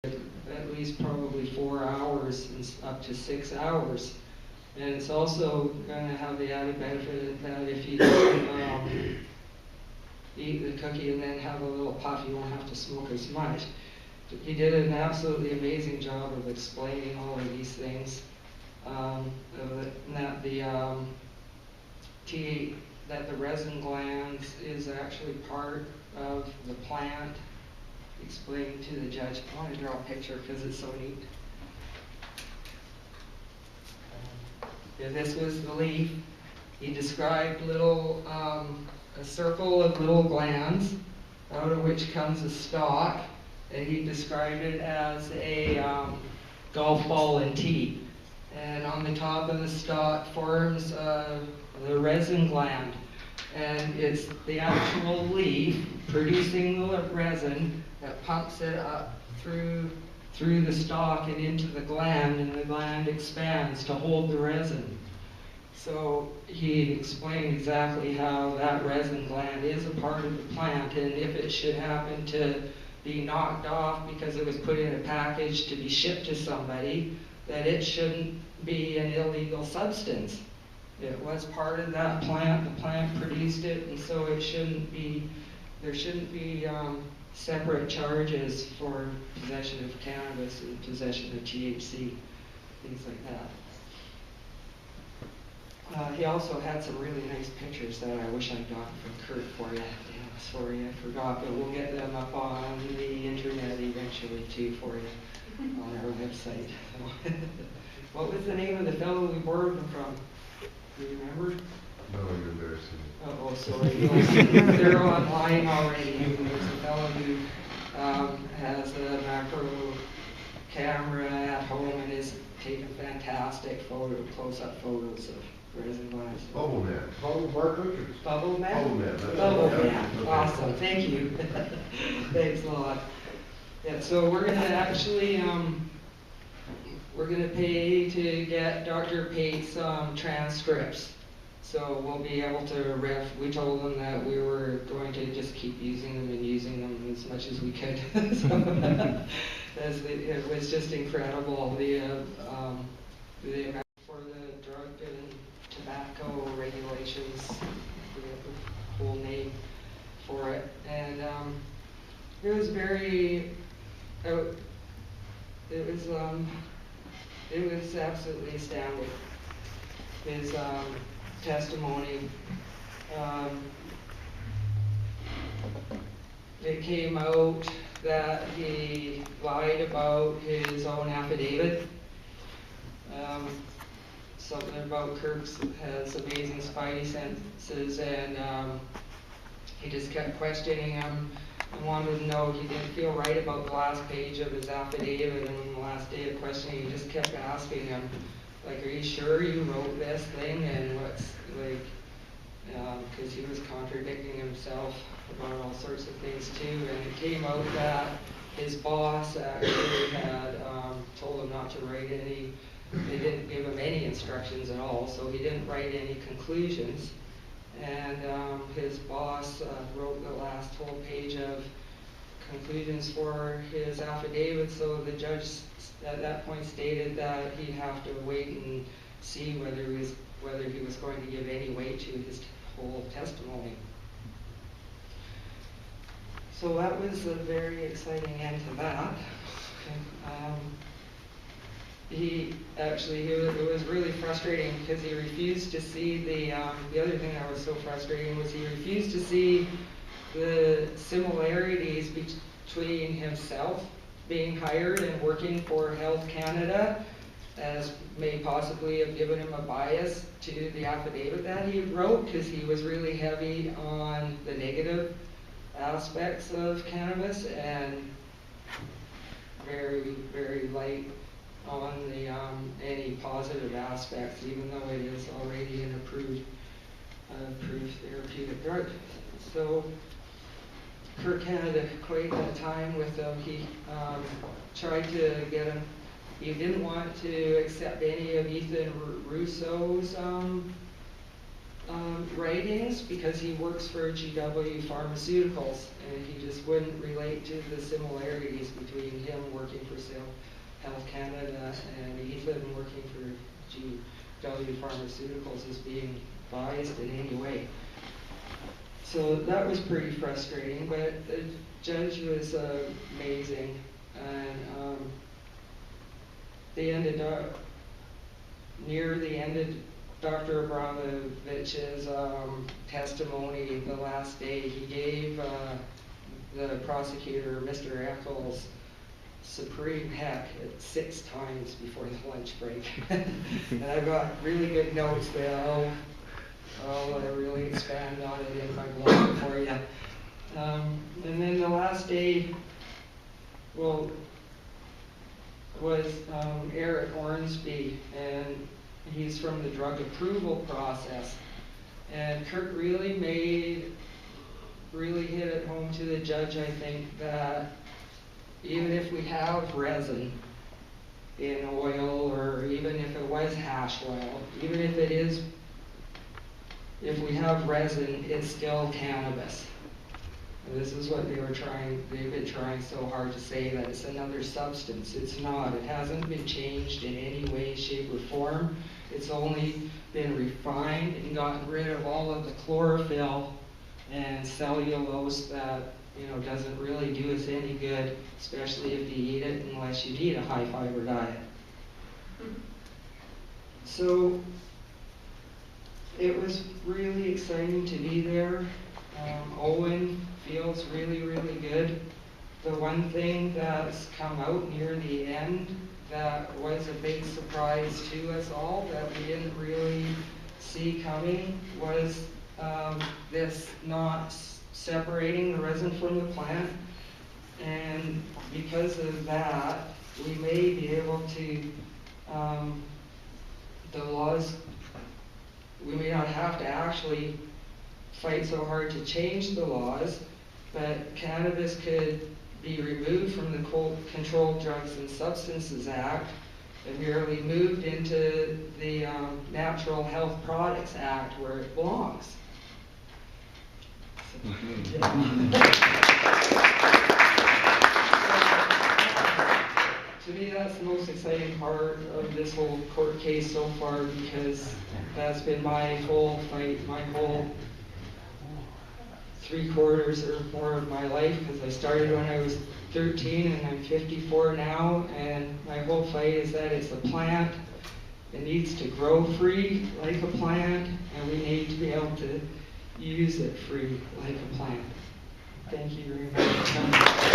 at least probably 4 hours and up to 6 hours. And it's also going to have the added benefit that if you eat the cookie and then have a little puff, you won't have to smoke as much. He did an absolutely amazing job of explaining all of these things. That the resin glands is actually part of the plant. Explaining to the judge. I want to draw a picture because it's so neat. This was the leaf. He described a circle of little glands, out of which comes a stalk, and he described it as a golf ball in tea. And on the top of the stalk forms the resin gland, and it's the actual leaf producing the resin that pumps it up through the stalk and into the gland, and the gland expands to hold the resin. So he explained exactly how that resin gland is a part of the plant, and if it should happen to be knocked off because it was put in a package to be shipped to somebody, that it shouldn't be an illegal substance. It was part of that plant, the plant produced it, and so there shouldn't be separate charges for possession of cannabis and possession of THC, things like that. He also had some really nice pictures that I wish I'd gotten from Kurt for you. Yeah, sorry, I forgot, but we'll get them up on the internet eventually too for you on our website. What was the name of the fellow we borrowed them from? Do you remember? No, you're embarrassing me. Oh, sorry. They're online already. There's a fellow who has a macro camera at home and is taking fantastic close-up photos of resin glands. Bubble Man. Bubble Cartridges. Bubble Man? Bubble Man. Bubble Man. Awesome. Thank you. Thanks a lot. Yeah, so we're going to actually, we're going to pay to get Dr. Pate's transcripts. So we'll be able to we told them that we were going to just keep using them and using them as much as we could. So, it was just incredible, the amount for the drug and tobacco regulations, the whole name for it. And it was very, it was absolutely astounding. His testimony. It came out that he lied about his own affidavit. Something about Kirk's has amazing spidey senses, and he just kept questioning him and wanted to know. He didn't feel right about the last page of his affidavit, and on the last day of questioning, he just kept asking him, like, are you sure you wrote this thing? And what's, like, because he was contradicting himself about all sorts of things too. And it came out that his boss actually had told him not to write any, they didn't give him any instructions at all, so he didn't write any conclusions. And his boss wrote the last whole page of conclusions for his affidavit, so the judge at that point stated that he'd have to wait and see whether he was going to give any weight to his whole testimony. So that was a very exciting end to that. It was really frustrating because he refused to see the other thing that was so frustrating was he refused to see the similarities between himself being hired and working for Health Canada, as may possibly have given him a bias to the affidavit that he wrote, because he was really heavy on the negative aspects of cannabis and very, very light on the any positive aspects, even though it is already an approved therapeutic drug. So Kirk had quite a time with him. He tried to get him. He didn't want to accept any of Ethan Russo's writings because he works for GW Pharmaceuticals, and he just wouldn't relate to the similarities between him working for Health Canada and Ethan working for GW Pharmaceuticals as being biased in any way. So that was pretty frustrating, but the judge was amazing, and they ended up, near the end of Dr. Abramovich's testimony, the last day, he gave the prosecutor, Mr. Eccles, supreme heck 6 times before the lunch break. And I've got really good notes that I'll really expand on it in my blog for you. And then the last day, well, was Eric Ornsby, and he's from the drug approval process. And Kurt really hit it home to the judge, I think, that even if we have resin in oil, or even if it was hash oil, even if we have resin, it's still cannabis. And this is what they've been trying so hard to say, that it's another substance. It's not. It hasn't been changed in any way, shape, or form. It's only been refined and gotten rid of all of the chlorophyll and cellulose that, doesn't really do us any good, especially if you eat it, unless you eat a high fiber diet. So it was really exciting to be there. Owen feels really, really good. The one thing that's come out near the end that was a big surprise to us all, that we didn't really see coming, was this not separating the resin from the plant. And because of that, we may be able to, the laws, we may not have to actually fight so hard to change the laws, but cannabis could be removed from the Controlled Drugs and Substances Act and merely moved into the Natural Health Products Act, where it belongs. To me, that's the most exciting part of this whole court case so far, because that's been my whole fight, my whole 3/4 or more of my life, because I started when I was 13 and I'm 54 now, and my whole fight is that it's a plant. It needs to grow free like a plant, and we need to be able to use it free like a plant. Thank you very much.